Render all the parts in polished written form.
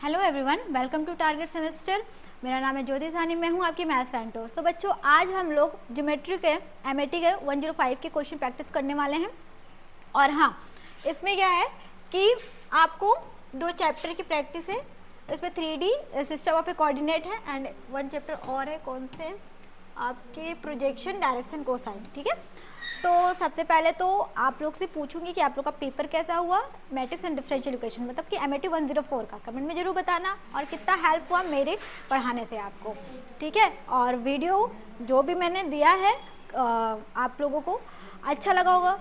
Hello everyone, welcome to target semester. मेरा नाम है ज्योति सानी, मैं हूँ आपकी मैथ्स फैंटोर। तो बच्चों, आज हम लोग ज्योमेट्री के एमएटी के 105 के क्वेश्चन प्रैक्टिस करने वाले हैं। और हाँ, इसमें क्या है कि आपको 2 चैप्टर की प्रैक्टिस है। इसमें 3D system of A coordinate है एंड 1 चैप्टर और है, कौन से, आपके प्रोजेक्शन डायरेक्शन कोसाइन। ठीक है, तो सबसे पहले तो आप लोग से पूछूंगी कि आप लोग का पेपर कैसा हुआ मैट्रिक्स एंड डिफरेंशियल इक्वेशन, मतलब कि एमएटी 104 का। कमेंट में जरूर बताना और कितना हेल्प हुआ मेरे पढ़ाने से आपको। ठीक है, और वीडियो जो भी मैंने दिया है आप लोगों को अच्छा लगा होगा,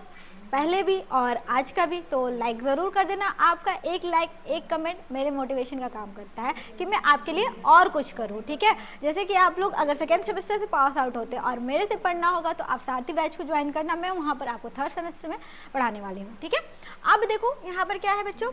पहले भी और आज का भी, तो लाइक ज़रूर कर देना। आपका एक लाइक, एक कमेंट मेरे मोटिवेशन का काम करता है कि मैं आपके लिए और कुछ करूं। ठीक है, जैसे कि आप लोग अगर सेकेंड सेमेस्टर से पास आउट होते और मेरे से पढ़ना होगा तो आप सारथी बैच को ज्वाइन करना, मैं वहाँ पर आपको थर्ड सेमेस्टर में पढ़ाने वाली हूँ। ठीक है, अब देखो यहाँ पर क्या है बच्चों,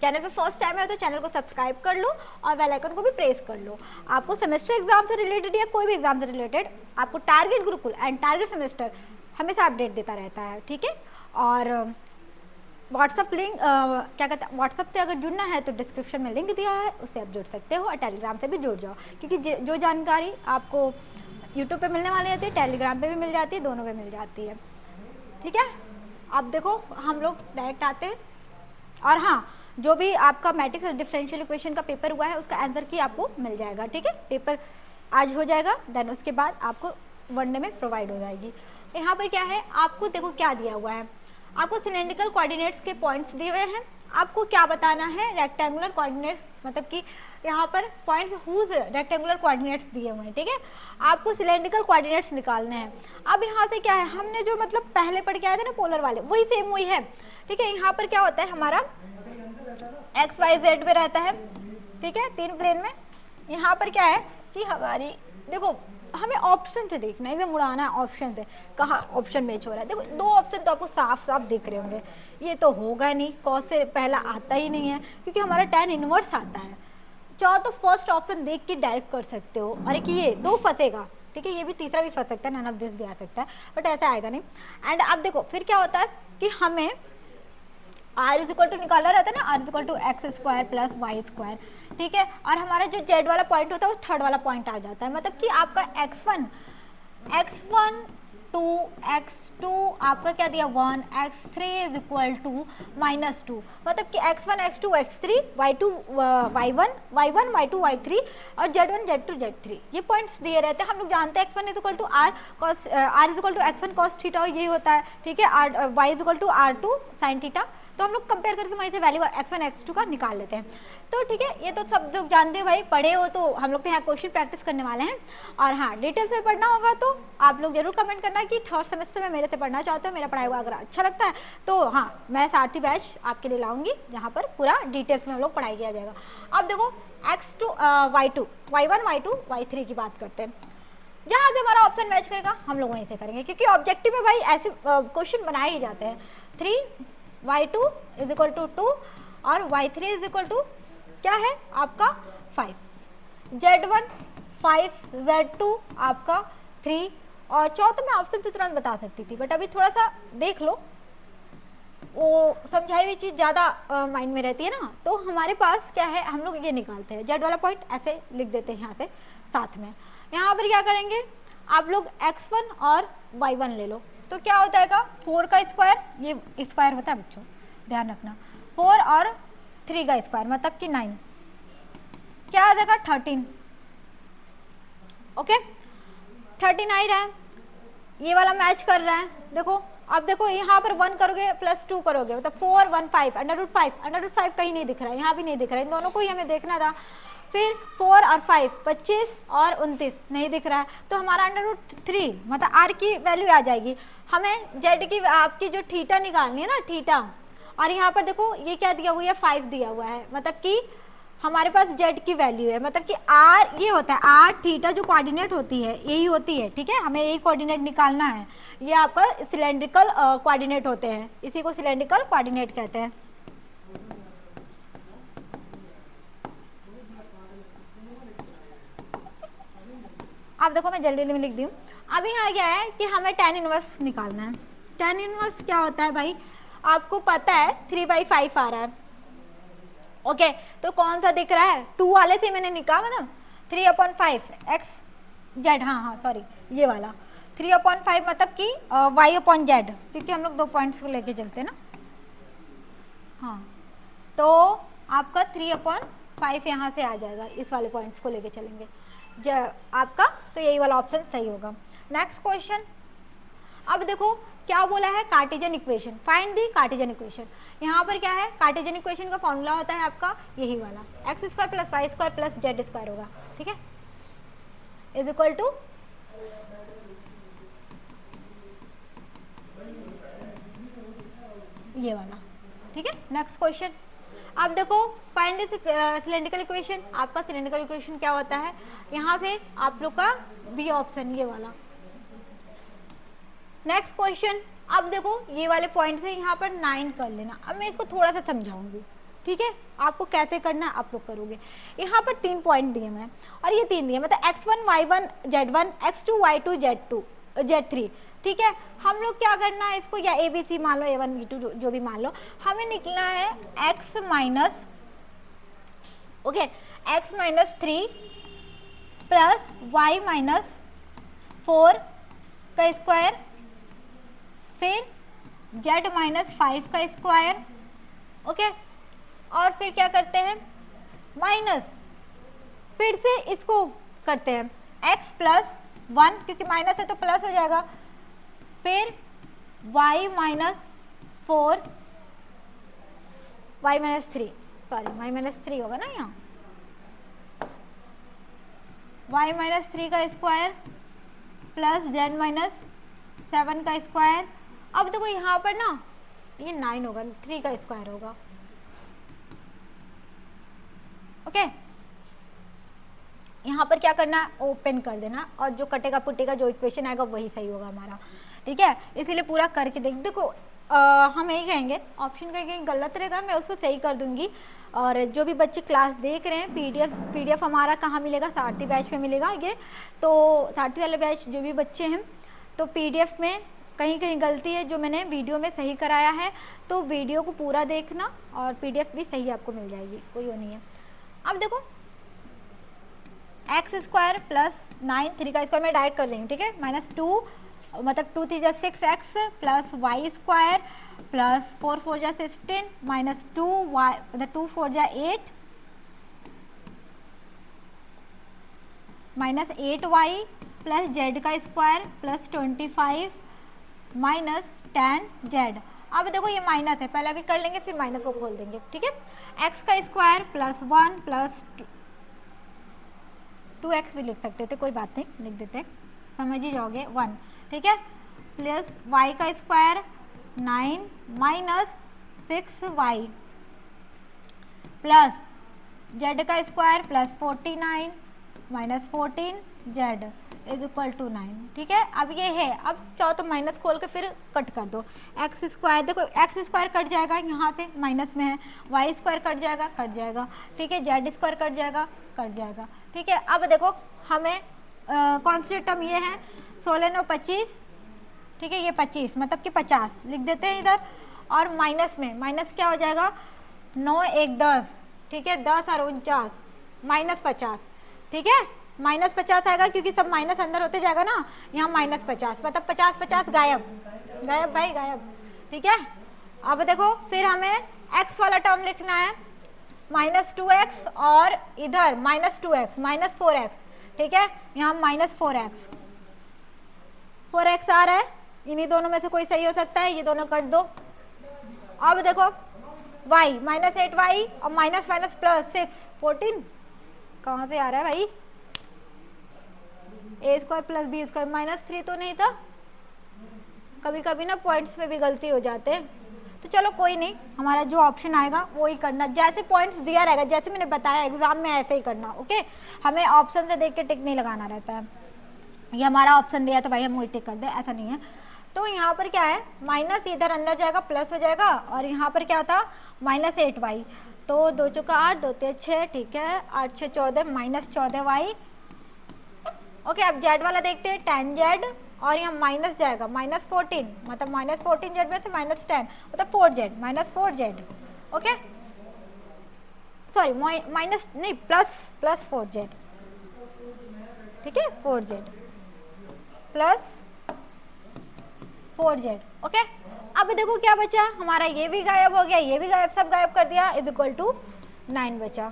चैनल पे फर्स्ट टाइम है तो चैनल को सब्सक्राइब कर लो और बेल आइकन को भी प्रेस कर लो। आपको सेमेस्टर एग्जाम से रिलेटेड या कोई भी एग्जाम से रिलेटेड आपको target Gurukul and target semester हमेशा अपडेट देता रहता है। ठीक है, और व्हाट्सअप लिंक क्या कहते हैं, व्हाट्सअप से अगर जुड़ना है तो डिस्क्रिप्शन में लिंक दिया है, उससे आप जुड़ सकते हो। और टेलीग्राम से भी जुड़ जाओ, क्योंकि जो जानकारी आपको यूट्यूब पे मिलने वाली होती है टेलीग्राम पे भी मिल जाती है, दोनों पे मिल जाती है। ठीक है, अब देखो हम लोग डायरेक्ट आते हैं। और हाँ, जो भी आपका मैट्रिक्स और डिफरेंशियल इक्वेशन का पेपर हुआ है उसका आंसर की आपको मिल जाएगा। ठीक है, पेपर आज हो जाएगा, देन उसके बाद आपको वन डे में प्रोवाइड हो जाएगी। यहाँ पर क्या है, आपको देखो क्या दिया हुआ है, आपको सिलेंड्रिकल कोऑर्डिनेट्स के पॉइंट्स दिए हुए हैं। आपको क्या बताना है, रेक्टेंगुलर कोऑर्डिनेट्स, मतलब कि यहाँ पर पॉइंट्स हुज रेक्टेंगुलर कोऑर्डिनेट्स दिए हुए हैं। ठीक है, आपको सिलेंड्रिकल कोऑर्डिनेट्स निकालने हैं। अब यहाँ से क्या है, हमने जो मतलब पहले पढ़ के आए थे ना पोलर वाले, वही सेम वही है। ठीक है, यहाँ पर क्या होता है, हमारा एक्स वाई जेड पे रहता है। ठीक है, 3 प्लेन में। यहाँ पर क्या है कि हमारी, देखो हमें ऑप्शन से देखना है, एकदम उड़ाना है ऑप्शन से, कहाँ ऑप्शन मैच हो रहा है। देखो 2 ऑप्शन तो आपको साफ साफ दिख रहे होंगे, ये तो होगा नहीं, कॉस से पहला आता ही नहीं है क्योंकि हमारा tan इनवर्स आता है। चाहो तो फर्स्ट ऑप्शन देख के डायरेक्ट कर सकते हो, और एक ये 2 फंसेगा। ठीक है, ये भी तीसरा भी फंस सकता है, नन ऑफ दिस भी आ सकता है, बट ऐसा आएगा नहीं। एंड अब देखो फिर क्या होता है कि हमें आर इज इक्वल टू निकालना रहता है ना, R is equal to X square plus Y square. ठीक है, और हमारा जो जेड वाला पॉइंट होता है वो थर्ड वाला पॉइंट आ जाता है, मतलब कि आपका x1 2 x2 आपका क्या दिया 1, x3 इज इक्वल टू -2, मतलब कि x1 x2 x3 y2 y1 y1 y2 y3 और z1 z2 z3 ये पॉइंट्स दिए रहते हैं। हम लोग जानते हैं x1 is equal to r is equal to x1 cos theta, यही होता है। ठीक है, y is equal to r2 sin theta, तो हम लोग कंपेयर करके वहीं से वैल्यू x1 x2 का निकाल लेते हैं। तो ठीक है, ये तो सब लोग जानते हो भाई, पढ़े हो तो हम लोग तो यहाँ क्वेश्चन प्रैक्टिस करने वाले हैं। और हाँ, डिटेल्स में पढ़ना होगा तो आप लोग जरूर कमेंट करना कि थर्ड सेमेस्टर में मेरे से पढ़ना चाहते हो, मेरा पढ़ाई हुआ अगर अच्छा लगता है तो हाँ, मैं सारथी बैच आपके लिए लाऊंगी जहाँ पर पूरा डिटेल्स में हम लोग पढ़ाई किया जाएगा। अब देखो x2 y2 y1 y2 y3 की बात करते हैं। जहाँ से हमारा ऑप्शन मैच करेगा हम लोग वहीं से करेंगे, क्योंकि ऑब्जेक्टिव में भाई ऐसे क्वेश्चन बनाए ही जाते हैं। 3y2 इज इक्वल टू 2 और y3 इज इक्वल टू क्या है आपका 5, z1 5 z2 आपका 3, और चौथा मैं ऑप्शन से तुरंत बता सकती थी, बट अभी थोड़ा सा देख लो, वो समझाई हुई चीज़ ज़्यादा माइंड में रहती है ना। तो हमारे पास क्या है, हम लोग ये निकालते हैं, जेड वाला पॉइंट ऐसे लिख देते हैं यहाँ से साथ में। यहाँ पर क्या करेंगे, आप लोग x1 और y1 ले लो, तो क्या हो जाएगा 4 का स्क्वायर, ये स्क्वायर होता है बच्चों ध्यान रखना, 4 और 3 का स्क्वायर मतलब कि 9, क्या आ जाएगा 13। ओके, 13 आ ही रहा है, ये वाला मैच कर रहा है। देखो अब देखो यहाँ पर 1 करोगे प्लस 2 करोगे मतलब 4 1 5 √5 कहीं नहीं दिख रहा है, यहाँ भी नहीं दिख रहा है, इन दोनों को ही हमें देखना था। फिर 4 और 5 25 और 29 नहीं दिख रहा है, तो हमारा √3 मतलब r की वैल्यू आ जाएगी। हमें z की आपकी जो थीटा निकालनी है ना, थीटा, और यहाँ पर देखो ये क्या दिया हुआ है 5 दिया हुआ है, मतलब कि हमारे पास z की वैल्यू है, मतलब कि r ये होता है, r थीटा जो कोऑर्डिनेट होती है यही होती है। ठीक है, हमें यही कोऑर्डिनेट निकालना है, ये आपका सिलेंड्रिकल कोऑर्डिनेट होते हैं, इसी को सिलेंड्रिकल कोऑर्डिनेट कहते हैं। अब देखो मैं जल्दी जल्दी में लिख दी हूँ। अब यहाँ क्या है कि हमें tan इनवर्स निकालना है। tan इनवर्स क्या होता है भाई, आपको पता है 3/5 आ रहा है, ओके तो कौन सा दिख रहा है, 2 वाले से मैंने निकाला मतलब 3/5 एक्स जेड, हाँ सॉरी ये वाला 3/5 मतलब कि y/z, क्योंकि हम लोग 2 पॉइंट्स को लेके चलते हैं ना। हाँ तो आपका 3/5 यहाँ से आ जाएगा, इस वाले पॉइंट्स को लेके चलेंगे आपका, तो यही वाला ऑप्शन सही होगा। नेक्स्ट क्वेश्चन, अब देखो क्या बोला है, Cartesian equation, find the Cartesian equation. यहाँ पर क्या है, कार्टेशियन इक्वेशन का फॉर्मूला होता है आपका यही वाला, x² + y² + z² होगा, ठीक है, इज इक्वल टू ये वाला, ठीक है। नेक्स्ट क्वेश्चन, अब देखो फाइंड द सिलेंड्रिकल इक्वेशन। आपका सिलेंड्रिकल इक्वेशन क्या होता है, यहाँ से आप लोग का बी ऑप्शन ये वाला। नेक्स्ट क्वेश्चन, अब देखो ये वाले पॉइंट से यहाँ पर 9 कर लेना। अब मैं इसको थोड़ा सा समझाऊंगी, ठीक है, आपको कैसे करना है आप लोग करोगे। यहाँ पर 3 पॉइंट दिए हैं और ये 3 दिए, मतलब x1 y1 z1 x2 y2 z2 z3, ठीक है। हम लोग क्या करना है इसको, या ABC मान लो, A1 B2 जो भी मान लो, हमें निकलना है x minus, okay, x minus 3 plus y minus 4 का स्क्वायर, फिर z माइनस 5 का स्क्वायर, ओके, और फिर क्या करते हैं माइनस, फिर से इसको करते हैं x प्लस 1, क्योंकि माइनस है तो प्लस हो जाएगा, फिर y minus 4 y minus 3, sorry y minus 3 होगा ना यहाँ, y माइनस 3 का स्क्वायर प्लस z माइनस 7 का स्क्वायर। अब देखो यहाँ पर ना ये 9 होगा, 3 का स्क्वायर होगा, ओके। यहाँ पर क्या करना है, ओपन कर देना, और जो कटेगा पुटेगा जो इक्वेशन आएगा वही सही होगा हमारा, ठीक है। इसीलिए पूरा करके देखो हम यही कहेंगे, ऑप्शन कहीं गलत रहेगा मैं उसको सही कर दूंगी। और जो भी बच्चे क्लास देख रहे हैं, पीडीएफ हमारा कहाँ मिलेगा, सारथी बैच में मिलेगा ये, तो सारथी वाले बैच जो भी बच्चे हैं, तो पीडीएफ में कहीं कहीं गलती है जो मैंने वीडियो में सही कराया है, तो वीडियो को पूरा देखना और पीडीएफ भी सही आपको मिल जाएगी, कोई वो नहीं है। अब देखो x² प्लस 9, 3 का स्क्वायर मैं डायरेक्ट कर रही हूँ, ठीक है, -2 मतलब 2 3 6x plus y² plus 4 4 16 minus 2y मतलब 2 4 8 माइनस 8y प्लस z का स्क्वायर प्लस 25 माइनस 10z। अब देखो ये माइनस है, पहले अभी कर लेंगे फिर माइनस को खोल देंगे, ठीक है। x का स्क्वायर प्लस 1 प्लस 2x भी लिख सकते थे, कोई बात नहीं, लिख देते, समझ ही जाओगे 1, ठीक है, प्लस y का square 9 minus 6y plus z का square plus 49 minus 14z is equal to 9, ठीक है। अब ये है, अब चाहो तो माइनस खोल के फिर कट कर दो, x², देखो x² कट जाएगा यहाँ से, माइनस में है, y² कट जाएगा, ठीक है, z² कट जाएगा, ठीक है। अब देखो हमें कौन सी टर्म ये है, 16 9 25, ठीक है, ये 25 मतलब कि 50 लिख देते हैं इधर, और माइनस में माइनस क्या हो जाएगा, 9 1 10, ठीक है, 10 और 49 माइनस 50, ठीक है, माइनस 50 आएगा क्योंकि सब माइनस अंदर होते जाएगा ना, यहाँ माइनस 50 मतलब 50 50 गायब भाई गायब, ठीक है। अब देखो फिर हमें x वाला टर्म लिखना है, -2x और इधर -2x माइनस 4x, ठीक है, यहाँ माइनस 4x आ रहा है, इन्हीं दोनों में से कोई सही हो सकता है, ये दोनों कट दो। अब देखो y -8y और माइनस माइनस प्लस 6 14 कहाँ से आ रहा है भाई, a² प्लस b² -3 तो नहीं था, कभी कभी ना पॉइंट्स में भी गलती हो जाते हैं, तो चलो कोई नहीं, हमारा जो ऑप्शन आएगा वो ही करना, जैसे पॉइंट्स दिया रहेगा, जैसे मैंने बताया एग्जाम में ऐसे ही करना, ओके। हमें ऑप्शन से देख के टिक नहीं लगाना रहता है, ये हमारा ऑप्शन दिया तो भाई हम वही टिक कर दे, ऐसा नहीं है। तो यहाँ पर क्या है, माइनस इधर अंदर जाएगा प्लस हो जाएगा, और यहाँ पर क्या था -8y, तो 2 चौका 8 2 3 6, ठीक है, 8 6 14 -14y, ओके। अब z वाला देखते हैं, 10z और यहाँ माइनस जाएगा -14 मतलब -14z में से -10 मतलब 4z -4z, okay. Sorry minus नहीं, प्लस 4z, ठीक है, 4z प्लस 4z। ओके, अब देखो क्या बचा हमारा, ये भी गायब हो गया, ये भी गायब, सब गायब कर दिया, इज इक्वल टू 9 बचा।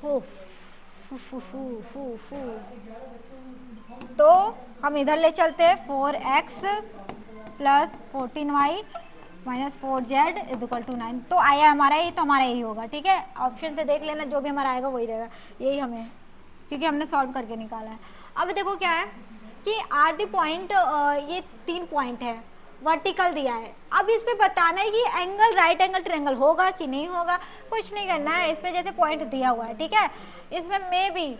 फू फू फू फू फू। तो हम इधर ले चलते हैं, 4x plus 14y minus 4z is equal to 9। तो आया हमारा ही, तो हमारा यही होगा, ठीक है। ऑप्शन से देख लेना, जो भी हमारा आएगा वही रहेगा, यही हमें, क्योंकि हमने सॉल्व करके निकाला है। अब देखो क्या है कि आर दी पॉइंट, ये 3 पॉइंट है, वर्टिकल दिया है। अब इस पे बताना है कि एंगल राइट एंगल ट्रायंगल होगा कि नहीं होगा, कुछ नहीं करना है। इस पे जैसे पॉइंट दिया हुआ है, ठीक है, इसमें मे भी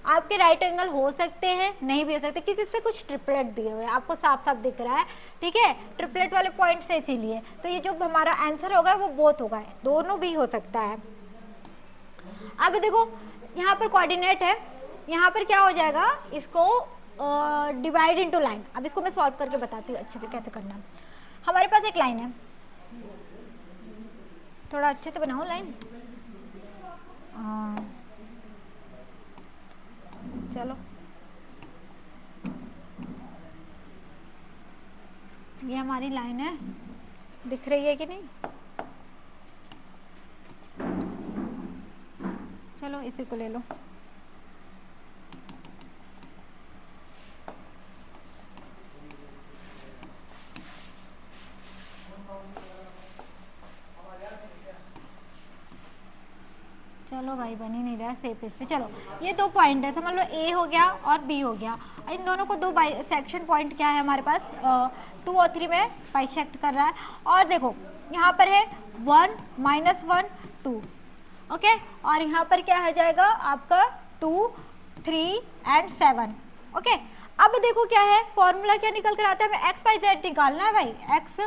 आपके राइट एंगल हो सकते हैं, नहीं भी हो सकते, क्योंकि इस पे कुछ ट्रिपलेट दिए हुए हैं, आपको साफ साफ दिख रहा है, ठीक है, ट्रिपलेट वाले पॉइंट से, इसीलिए तो ये जो हमारा आंसर होगा वो बोथ होगा, दोनों भी हो सकता है। अब देखो यहाँ पर कोऑर्डिनेट है, यहाँ पर क्या हो जाएगा, इसको डिवाइड इनटू लाइन। अब इसको मैं सॉल्व करके बताती हूँ अच्छे से कैसे करना है। हमारे पास एक लाइन है, थोड़ा अच्छे से बनाओ लाइन, चलो ये हमारी लाइन है, दिख रही है कि नहीं, चलो इसी को ले लो। चलो भाई बन ही नहीं रहा है सेप इस पे। चलो ये 2 पॉइंट है, समझ लो ए हो गया और बी हो गया। इन दोनों को 2 सेक्शन पॉइंट क्या है हमारे पास, 2 और 3 में बाइसेक्ट कर रहा है। और देखो यहाँ पर है 1 -1 2, ओके, और यहाँ पर क्या हो जाएगा आपका 2 3 एंड 7। ओके, अब देखो क्या है, फॉर्मूला क्या निकल कर आता है, हमें x y z निकालना है भाई, x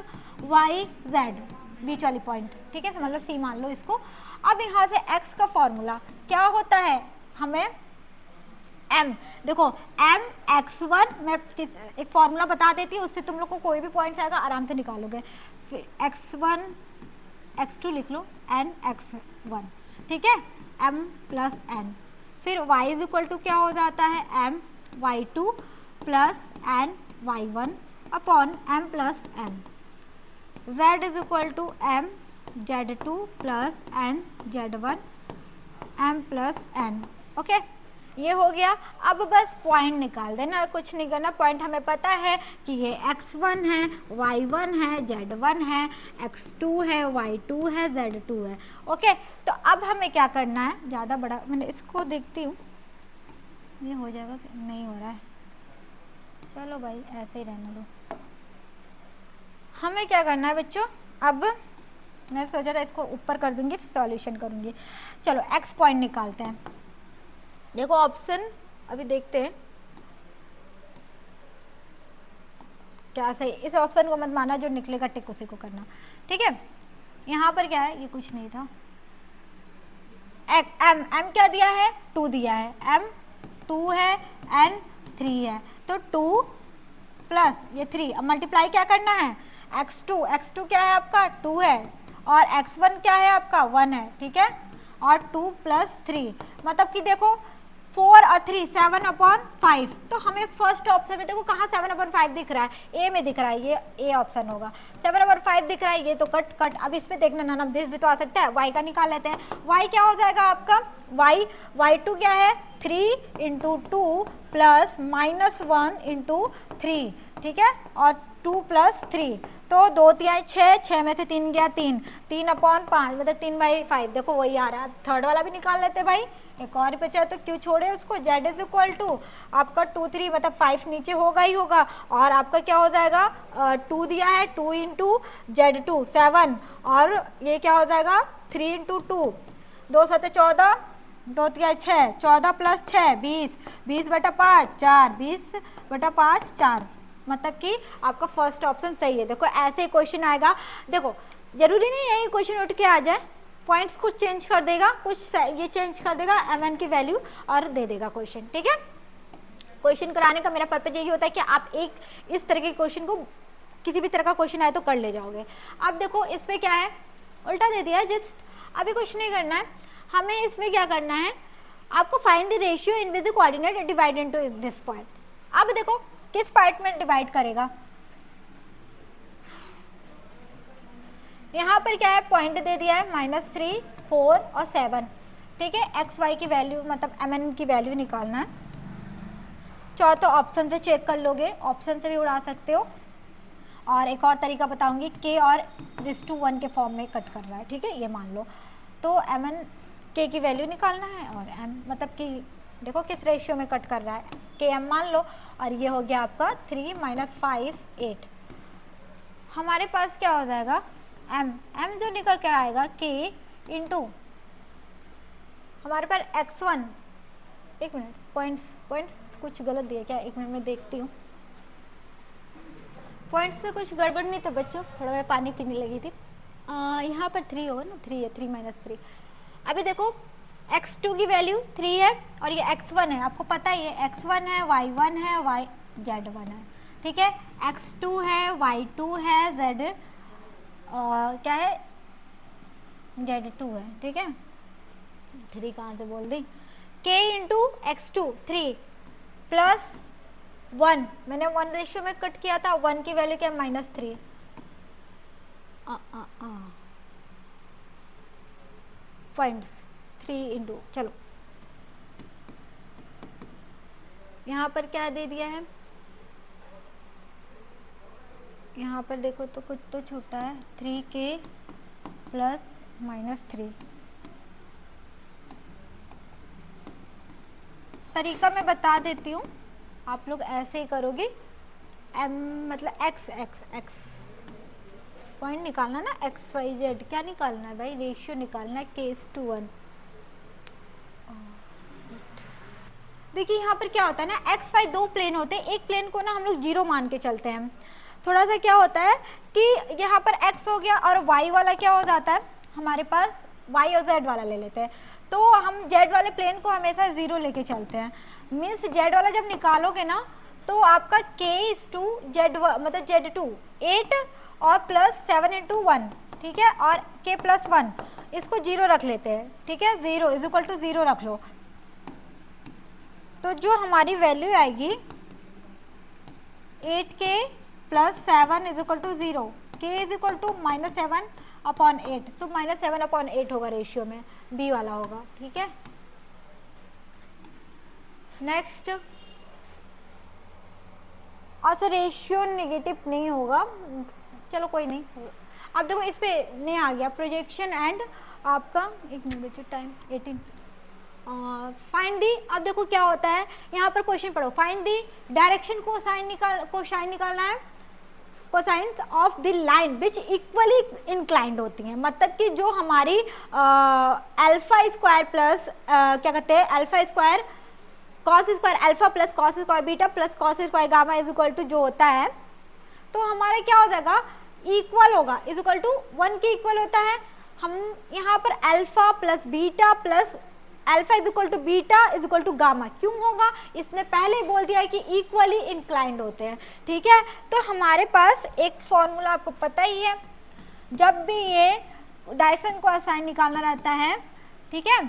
y z बीच वाली पॉइंट, ठीक है, समझ लो सी मान लो इसको। अब यहाँ से x का फॉर्मूला क्या होता है, हमें m, देखो m x1, मैं एक फॉर्मूला बता देती हूँ, उससे तुम लोग को कोई भी पॉइंट आएगा आराम से निकालोगे। फिर x1 x2 लिख लो, n x1, ठीक है, m प्लस n। फिर y इज इक्वल टू क्या हो जाता है, m y2 plus n y1 upon m plus n। z is equal to m z2 plus n z1 m plus n। Okay, ये हो गया। अब बस पॉइंट निकाल देना, कुछ नहीं करना। पॉइंट हमें पता है कि ये x1 है, y1 है, z1 है, x2 है, y2 है, z2 है। ओके, तो अब हमें क्या करना है, ज़्यादा बड़ा मैंने इसको देखती हूँ, ये हो जाएगा कि नहीं हो रहा है, चलो भाई ऐसे ही रहने दो। हमें क्या करना है बच्चों, अब मैंने सोचा था इसको ऊपर कर दूंगी फिर सॉल्यूशन करूंगी। चलो x पॉइंट निकालते हैं। देखो ऑप्शन अभी देखते हैं क्या सही, इस ऑप्शन को मत माना, जो निकलेगा टिक उसी को करना, ठीक है। यहाँ पर क्या है, ये कुछ नहीं था, m क्या दिया है, 2 दिया है, m 2 है, n 3 है, तो 2 प्लस ये 3, अब मल्टीप्लाई क्या करना है, x2 क्या है आपका 2 है, और x1 क्या है आपका 1 है, ठीक है, और 2 प्लस 3, मतलब कि देखो 4 और 3 7/5। तो हमें फर्स्ट ऑप्शन में देखो कहाँ 7/5 दिख रहा है, ए में दिख रहा है, ये ए ऑप्शन होगा। 7/5 दिख रहा है, ये तो कट। अब इस पे देखना नन ऑफ दिस भी तो आ सकता है, y का निकाल लेते हैं। y क्या हो जाएगा आपका, y2 क्या है 3 × 2 प्लस -1 × 3, ठीक है, और 2 प्लस 3, तो 2 3 6 में से 3 गया 3/5, मतलब 3/5। देखो वही आ रहा है। थर्ड वाला भी निकाल लेते भाई, एक और बचा तो क्यों छोड़े उसको। z इज इक्वल टू आपका 2 3, मतलब 5 नीचे होगा ही होगा, और आपका क्या हो जाएगा 2 दिया है, 2 × z2 7, और ये क्या हो जाएगा 3 × 2, 2 7 14, 2 3 6, 14 प्लस 6 20, 20/5 4, 20/5 4, मतलब कि आपका फर्स्ट ऑप्शन सही है। देखो ऐसे क्वेश्चन आएगा, देखो जरूरी नहीं यही क्वेश्चन उठ के आ जाए, पॉइंट्स कुछ चेंज कर देगा, कुछ ये चेंज कर देगा mn की वैल्यू और दे देगा क्वेश्चन, ठीक है। क्वेश्चन कराने का मेरा पर्पज यही होता है कि आप एक इस तरह के क्वेश्चन को, किसी भी तरह का क्वेश्चन आए तो कर ले जाओगे। अब देखो इस पे क्या है, उल्टा दे दिया है, जस्ट अभी कुछ नहीं करना है हमें, इसमें क्या करना है आपको find the ratio in with the coordinate divide into this point. अब देखो किस पार्ट में डिवाइड करेगा, यहाँ पर क्या है पॉइंट दे दिया है -3, 4 और 7, ठीक है। एक्स वाई की वैल्यू मतलब एम एन की वैल्यू निकालना है। चाहो तो ऑप्शन से चेक कर लोगे, ऑप्शन से भी उड़ा सकते हो, और एक और तरीका बताऊंगी k और (1) के फॉर्म में कट कर रहा है, ठीक है, ये मान लो। तो एम एन के की वैल्यू निकालना है और एम मतलब कि देखो किस रेशियो में कट कर रहा है, के एम मान लो, और ये हो गया आपका 3 - 5 8। हमारे पास क्या हो जाएगा एम जो निकल कर आएगा k इंटू हमारे पास x1, एक मिनट पॉइंट्स कुछ गलत दिया क्या, एक मिनट में देखती हूँ। पॉइंट्स में कुछ गड़बड़ नहीं था बच्चों, थोड़ा मैं पानी पीने लगी थी। यहाँ पर 3 होगा ना, 3 है, 3 - 3। अभी देखो x2 की वैल्यू 3 है और ये x1 है, आपको पता ही है x1 है, y1 है, z1 है, ठीक है। x2 है, y2 है, z क्या है z2 है, ठीक है। 3 कहाँ से बोल दी, k इंटू x2 3 प्लस 1, मैंने 1 रेशियो में कट किया था, 1 की वैल्यू क्या है -3, पॉइंट्स 3 इंटू, चलो यहाँ पर क्या दे दिया है, यहाँ पर देखो तो कुछ तो छूटा है, 3k प्लस -3। तरीका मैं बता देती हूँ, आप लोग ऐसे ही करोगे, m मतलब x पॉइंट निकालना ना, x y z क्या निकालना है भाई, रेशियो निकालना है k:1। देखिए यहाँ पर क्या होता है ना, एक्स वाई 2 प्लेन होते हैं, एक प्लेन को ना हम लोग 0 मान के चलते हैं। थोड़ा सा क्या होता है कि यहाँ पर x हो गया और y वाला क्या हो जाता है हमारे पास, y और z वाला ले लेते हैं, तो हम z वाले प्लेन को हमेशा 0 लेके चलते हैं। मीन्स z वाला जब निकालोगे ना तो आपका k:2 z मतलब z2 8 और प्लस 7 × 1, ठीक है, और k + 1 इसको 0 रख लेते हैं, ठीक है, 0 = 0 रख लो। तो जो हमारी वैल्यू आएगी 8k + 7 = 0, k = -7/8, तो -7/8 होगा रेशियो में, बी वाला होगा, ठीक है। नेक्स्ट, अच्छा रेशियो नेगेटिव नहीं होगा, चलो कोई नहीं। अब देखो इस पे नहीं आ गया प्रोजेक्शन एंड आपका, एक मिनट बच्चों टाइम 18, फाइंड दी। अब देखो क्या होता है यहाँ पर क्वेश्चन पढ़ो, फाइंड दी डायरेक्शन कोसाइन निकालना है, cosines of the line which equally inclined होती हैं, मतलब कि जो हमारी अल्फा स्क्वायर प्लस क्या कहते हैं alpha square cos square alpha plus cos square beta plus cos square gamma = जो होता है, तो हमारा क्या हो जाएगा इक्वल होगा, = 1 के इक्वल होता है। हम यहाँ पर alpha plus beta plus alpha = beta = gamma क्यों होगा, इसने पहले बोल दिया है कि इक्वली इंक्लाइंड होते हैं, ठीक है। तो हमारे पास एक फॉर्मूला आपको पता ही है, जब भी ये डायरेक्शन को असाइन निकालना रहता है, ठीक है,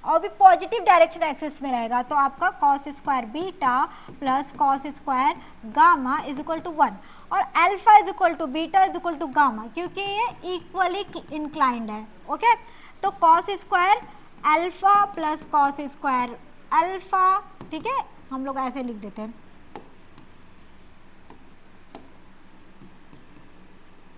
और भी पॉजिटिव डायरेक्शन एक्सिस में रहेगा, तो आपका cos square beta plus cos square gamma = 1, और अल्फा = बीटा = गामा, क्योंकि ये इक्वली इंक्लाइंड है, ओके। तो cos square alpha plus cos square alpha, ठीक है, हम लोग ऐसे लिख देते हैं,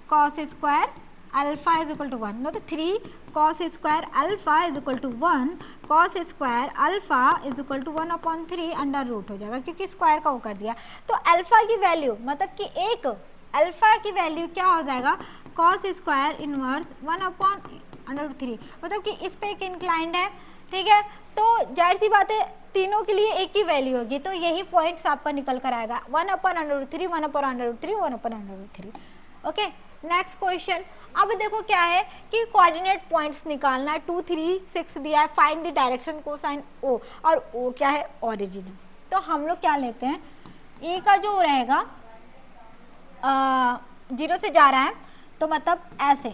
कॉस स्क्वायर अल्फा = 1, नो तो 3 cos square alpha = 1, cos square alpha = 1/3 under root हो जाएगा, क्योंकि स्क्वायर का वो कर दिया। तो अल्फा की वैल्यू मतलब कि एक अल्फा की वैल्यू क्या हो जाएगा, कॉस स्क्वायर इनवर्स 1/√3, मतलब कि इस पे एक इंक्लाइंड है, ठीक है। तो जाहिर सी बात है तीनों के लिए एक ही वैल्यू होगी, तो यही पॉइंट्स आपका निकल कर आएगा 1/√3 1/√3 1/√3, ओके। नेक्स्ट क्वेश्चन, अब देखो क्या है कि कोऑर्डिनेट पॉइंट्स निकालना है, 2 3 6 दिया है, फाइंड द डायरेक्शन कोसाइन ओ, और ओ क्या है ओरिजिन। तो हम लोग क्या लेते हैं, ए का जो रहेगा 0 से जा रहा है, तो मतलब ऐसे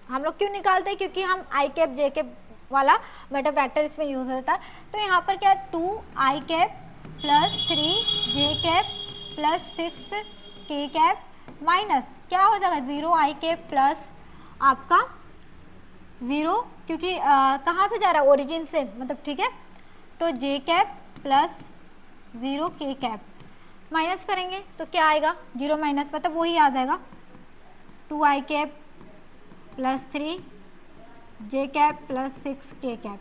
हम लोग क्यों निकालते हैं, क्योंकि हम आई कैप जे कैप वाला मेटा वेक्टर इसमें यूज होता है। तो यहाँ पर क्या है 2 आई कैप प्लस 3 जे कैप प्लस 6 के कैप माइनस क्या हो जाएगा 0 आई कैप प्लस आपका 0, क्योंकि कहाँ से जा रहा है ओरिजिन से, मतलब ठीक है। तो जे कैप प्लस 0 के कैप माइनस करेंगे तो क्या आएगा 0 माइनस मतलब वही आ जाएगा 2 आई कैप प्लस 3 जे कैप प्लस 6 के कैप।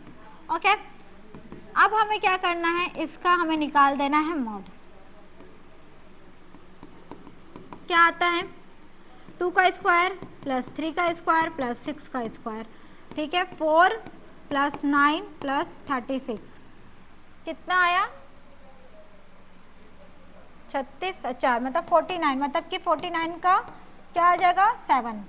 ओके, अब हमें क्या करना है, इसका हमें निकाल देना है मॉड। क्या आता है 2 का स्क्वायर प्लस 3 का स्क्वायर प्लस 6 का स्क्वायर, ठीक है। 4 प्लस 9 प्लस 36 कितना आया 36 4 मतलब 49, मतलब कि 49 का क्या आ जाएगा 7।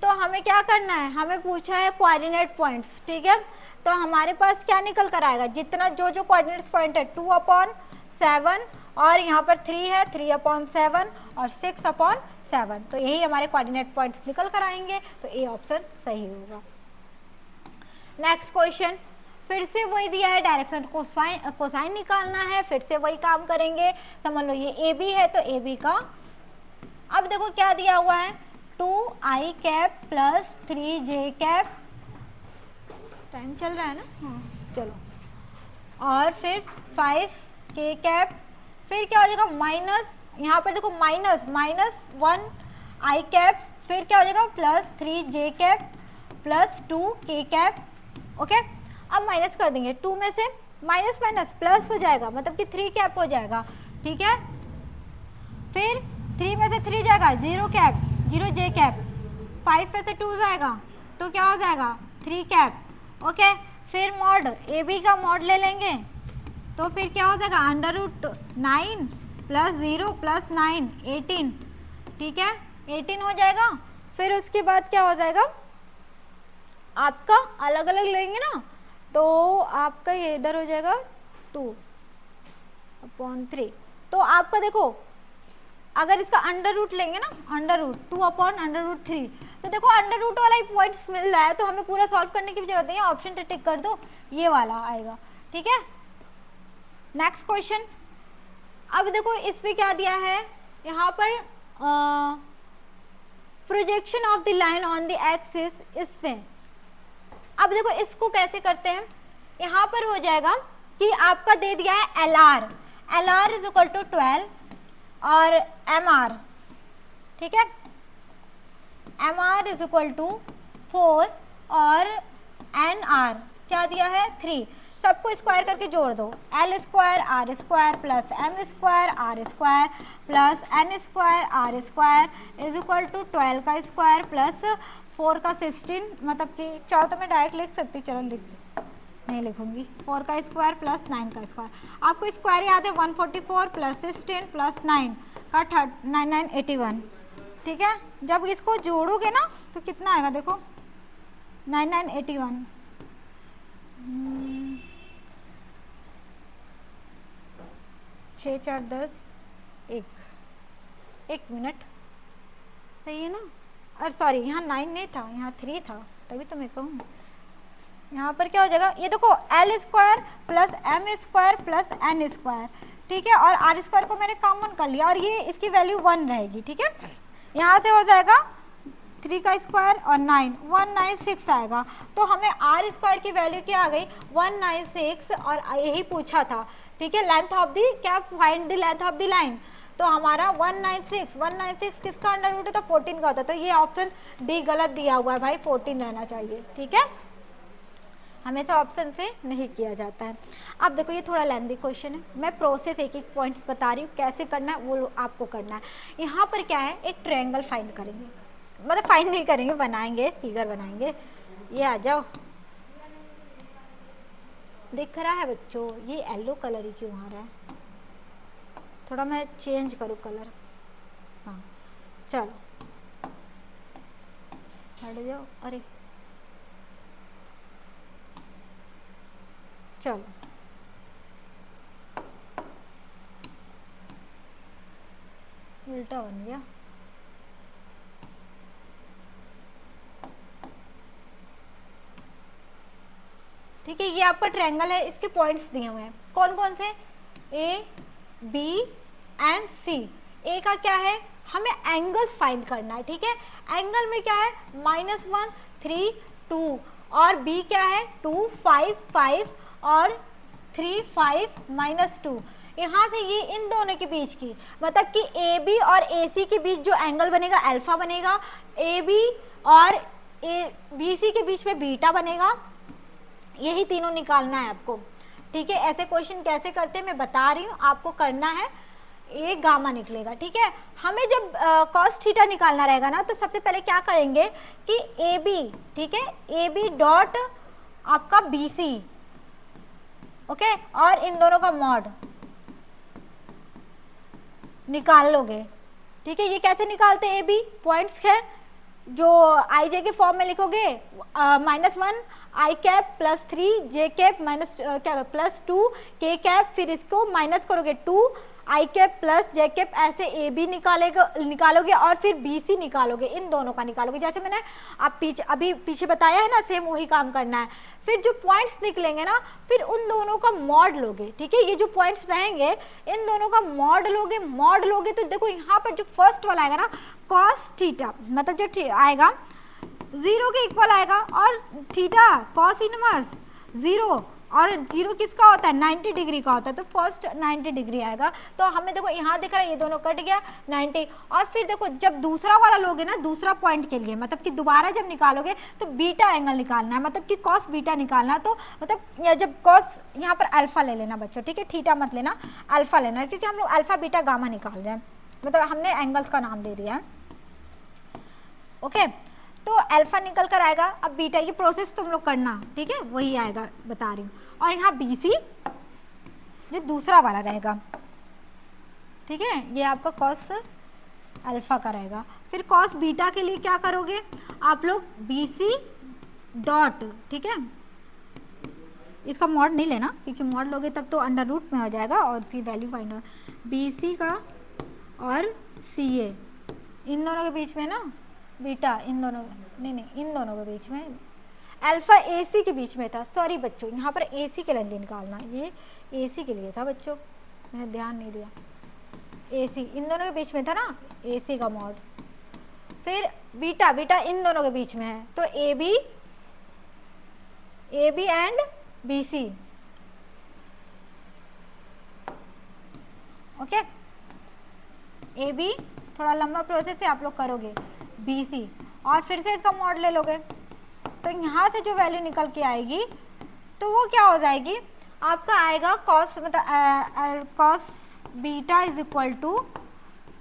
तो हमें क्या करना है, हमें पूछा है कोऑर्डिनेट पॉइंट्स, ठीक है। तो हमारे पास क्या निकल कर आएगा, जितना जो जो कोऑर्डिनेट्स पॉइंट है 2/7 और यहाँ पर 3 है 3/7 और 6/7, तो यही हमारे कोऑर्डिनेट पॉइंट्स निकल कर आएंगे। तो ए ऑप्शन सही होगा। नेक्स्ट क्वेश्चन, फिर से वही दिया है, डायरेक्शन कोसाइन निकालना है, फिर से वही काम करेंगे। समझ लो ये ए बी है तो ए बी का, अब देखो क्या दिया हुआ है 2 आई कैप प्लस 3 जे कैप, टाइम चल रहा है ना, हाँ चलो, और फिर 5 के कैप, फिर क्या हो जाएगा माइनस, यहाँ पर देखो -1 आई कैप, फिर क्या हो जाएगा प्लस 3 जे कैप प्लस 2 के कैप। ओके, अब माइनस कर देंगे, 2 में से माइनस माइनस प्लस हो जाएगा, मतलब कि 3 कैप हो जाएगा, ठीक है। फिर 3 में से 3 जाएगा 0 कैप 0 जे कैप, 5 में से 2 जाएगा तो क्या हो जाएगा 3 कैप। ओके, फिर मॉड ए बी का मॉड ले लेंगे तो फिर क्या हो जाएगा √9 प्लस 0 प्लस 9 18, ठीक है 18 हो जाएगा। फिर उसके बाद क्या हो जाएगा आपका, अलग अलग लेंगे ना तो आपका ये इधर हो जाएगा 2/3। तो आपका देखो अगर इसका अंडर रूट लेंगे ना, अंडर रूट 2/√3, तो देखो अंडर रूट वाला ही पॉइंट्स मिल रहा है, तो हमें पूरा सॉल्व करने की भी जरूरत नहीं है, ऑप्शन पे टिक कर दो, ये वाला आएगा, ठीक है। नेक्स्ट क्वेश्चन, अब देखो इस पे क्या दिया है, यहाँ पर projection of the line on the axis इसमें। अब देखो इसको कैसे करते हैं, यहाँ पर हो जाएगा कि आपका दे दिया है LR इज इक्वल टू 12 और MR, ठीक है, MR इज इक्वल टू 4 और NR क्या दिया है 3, सबको स्क्वायर करके जोड़ दो, L square R square plus M square R square plus N square R square is equal to 12 का स्क्वायर प्लस 4 का 16, मतलब कि चाहो तो मैं डायरेक्ट लिख सकती, चलो नहीं लिखूंगी, 4 का स्क्वायर प्लस 9 का स्क्वायर। आपको स्क्वायर याद है 144 प्लस 16 प्लस 9 का 9981, ठीक है। जब इसको जोड़ोगे ना तो कितना आएगा देखो 9981, 6 4 10 एक मिनट, सही है ना, अरे सॉरी यहाँ 9 नहीं था, यहाँ 3 था, तभी तो मैं कहूँ। यहाँ पर क्या हो जाएगा, ये देखो L square plus M square plus N square, ठीक है, और R स्क्वायर को मैंने कॉमन कर लिया और ये इसकी वैल्यू 1 रहेगी, ठीक है। यहाँ से हो जाएगा 3 का स्क्वायर और 9 196 आएगा, तो हमें R स्क्वायर की वैल्यू क्या आ गई 196, और यही पूछा था, ठीक है। लेंथ ऑफ दी क्या, find the length of the line, तो हमारा 196 किसका अंडर रूट है तो 14 का होता है, तो ये ऑप्शन डी गलत दिया हुआ है भाई, 14 रहना चाहिए, ठीक है, हमेशा ऑप्शन से नहीं किया जाता है। अब देखो ये थोड़ा लेंथी क्वेश्चन है, मैं प्रोसेस एक एक पॉइंट्स बता रही हूँ, कैसे करना है वो आपको करना है। यहाँ पर क्या है, एक ट्रायंगल फाइंड करेंगे, मतलब फाइंड नहीं करेंगे, बनाएंगे, फिगर बनाएंगे। ये आ जाओ, दिख रहा है बच्चों, ये येलो कलर ही क्यों आ रहा है, थोड़ा मैं चेंज करूँ कलर, हाँ चलो हट जाओ, अरे चलो उल्टा बन गया, ठीक है, ये आपका ट्रायंगल है, इसके पॉइंट्स दिए हुए हैं, कौन कौन से, ए बी एंड सी। ए का क्या है, हमें एंगल्स फाइंड करना है, ठीक है, एंगल में क्या है -1 3 2 और बी क्या है 2 5 5 और 3 5 -2। यहाँ से ये इन दोनों के बीच की, मतलब कि ए बी और ए सी के बीच जो एंगल बनेगा अल्फा बनेगा, ए बी और ए बी सी के बीच में बीटा बनेगा, यही तीनों निकालना है आपको, ठीक है। ऐसे क्वेश्चन कैसे करते हैं मैं बता रही हूँ, आपको करना है, ये गामा निकलेगा, ठीक है। हमें जब कॉस थीटा निकालना रहेगा ना, तो सबसे पहले क्या करेंगे कि ए बी, ठीक है, ए बी डॉट आपका बी सी, ओके, और इन दोनों का मॉड निकाल लोगे, ठीक है। ये कैसे निकालते हैं, ए बी पॉइंट्स है जो आई जे के फॉर्म में लिखोगे, -1 आई कैप +3 जे कैप +2 के कैप, फिर इसको माइनस करोगे 2 आई कैप प्लस जे कैप, ऐसे ए बी निकालोगे और फिर बी सी निकालोगे, इन दोनों का निकालोगे, जैसे मैंने आप अभी पीछे बताया है ना, सेम वही काम करना है। फिर जो पॉइंट्स निकलेंगे ना, फिर उन दोनों का मॉड लोगे, ठीक है, ये जो पॉइंट्स रहेंगे इन दोनों का मॉड लोगे तो देखो यहाँ पर जो फर्स्ट वाला आएगा ना कॉस थीटा, मतलब जो आएगा 0 के इक्वल आएगा, और थीटा कॉस इनवर्स 0, और 0 किसका होता है 90 डिग्री का होता है, तो फर्स्ट 90 डिग्री आएगा। तो हमें देखो यहाँ दिख रहा है ये दोनों कट गया 90, और फिर देखो जब दूसरा वाला लोगे ना, दूसरा पॉइंट के लिए, मतलब कि दोबारा जब निकालोगे तो बीटा एंगल निकालना है, मतलब कि कॉस बीटा निकालना है। तो मतलब जब कॉस यहाँ पर अल्फा ले लेना बच्चों, ठीक है, थीटा मत लेना, अल्फा लेना है, क्योंकि हम लोग अल्फा बीटा गामा निकाल रहे हैं, मतलब हमने एंगल्स का नाम दे दिया है, ओके। तो अल्फा निकल कर आएगा, अब बीटा, ये प्रोसेस तुम लोग करना, ठीक है, वही आएगा बता रही हूँ। और यहाँ बी सी जो दूसरा वाला रहेगा, ठीक है, ये आपका कॉस अल्फा का रहेगा। फिर कॉस बीटा के लिए क्या करोगे आप लोग, बी सी डॉट, ठीक है, इसका मॉड नहीं लेना, क्योंकि मॉड लोगे तब तो अंडर रूट में हो जाएगा, और सी वैल्यू फाइंड हो, बी सी का और सी ए, इन दोनों के बीच में ना बीटा, इन दोनों नहीं इन दोनों के बीच में, अल्फा ए सी के बीच में था, सॉरी बच्चों, यहाँ पर ए सी के लिए निकालना, ये ए सी के लिए था बच्चों, मैंने ध्यान नहीं दिया, ए सी इन दोनों के बीच में था ना, ए सी का मॉड। फिर बीटा इन दोनों के बीच में है, तो A B and B C, okay, A B थोड़ा लंबा प्रोसेस है, आप लोग करोगे, बी सी, और फिर से इसका मॉड ले लोगे, तो यहाँ से जो वैल्यू निकल के आएगी तो वो क्या हो जाएगी, आपका आएगा कॉस, मतलब cos beta is equal to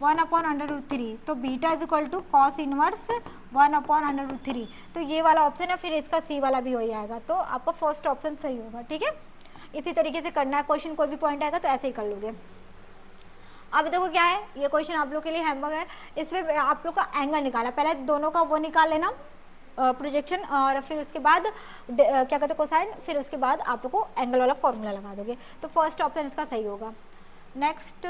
1/√3, तो beta is equal to cos inverse 1/√3, तो ये वाला ऑप्शन है, फिर इसका सी वाला भी हो ही आएगा, तो आपका फर्स्ट ऑप्शन सही होगा, ठीक है। इसी तरीके से करना है, क्वेश्चन कोई भी पॉइंट आएगा तो ऐसे ही कर लोगे। अब देखो क्या है, ये क्वेश्चन आप लोग के लिए हैमवर्क है, इसमें आप लोग का एंगल निकाला, पहले दोनों का वो निकाल लेना प्रोजेक्शन, और फिर उसके बाद क्या कहते हैं कोसाइन, फिर उसके बाद आप लोग को एंगल वाला फॉर्मूला लगा दोगे, तो फर्स्ट ऑप्शन इसका सही होगा। नेक्स्ट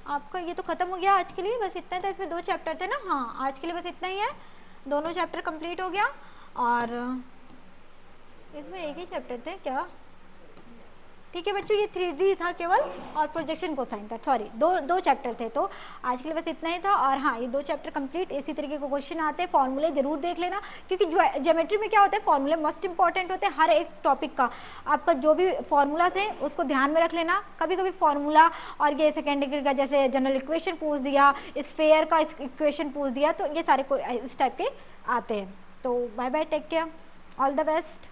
आपका ये तो खत्म हो गया आज के लिए, बस इतना था, इसमें 2 चैप्टर थे ना, हाँ आज के लिए बस इतना ही है, दोनों चैप्टर कंप्लीट हो गया, और इसमें एक ही चैप्टर थे क्या, ठीक है बच्चों, ये 3D था केवल, और प्रोजेक्शन कोसाइन था, सॉरी दो चैप्टर थे, तो आज के लिए बस इतना ही था। और हाँ, ये 2 चैप्टर कंप्लीट, इसी तरीके के क्वेश्चन आते हैं, फॉर्मूले जरूर देख लेना, क्योंकि ज्योमेट्री में क्या होता है, फॉर्मूले मस्ट इंपॉर्टेंट होते हैं, हर एक टॉपिक का आपका जो भी फॉर्मूलाज है उसको ध्यान में रख लेना। कभी कभी फॉर्मूला और ये सेकेंड डिग्री का जैसे जनरल इक्वेशन पूछ दिया, स्फेयर का इक्वेशन पूछ दिया, तो ये सारे इस टाइप के आते हैं। तो bye bye, take care, all the best.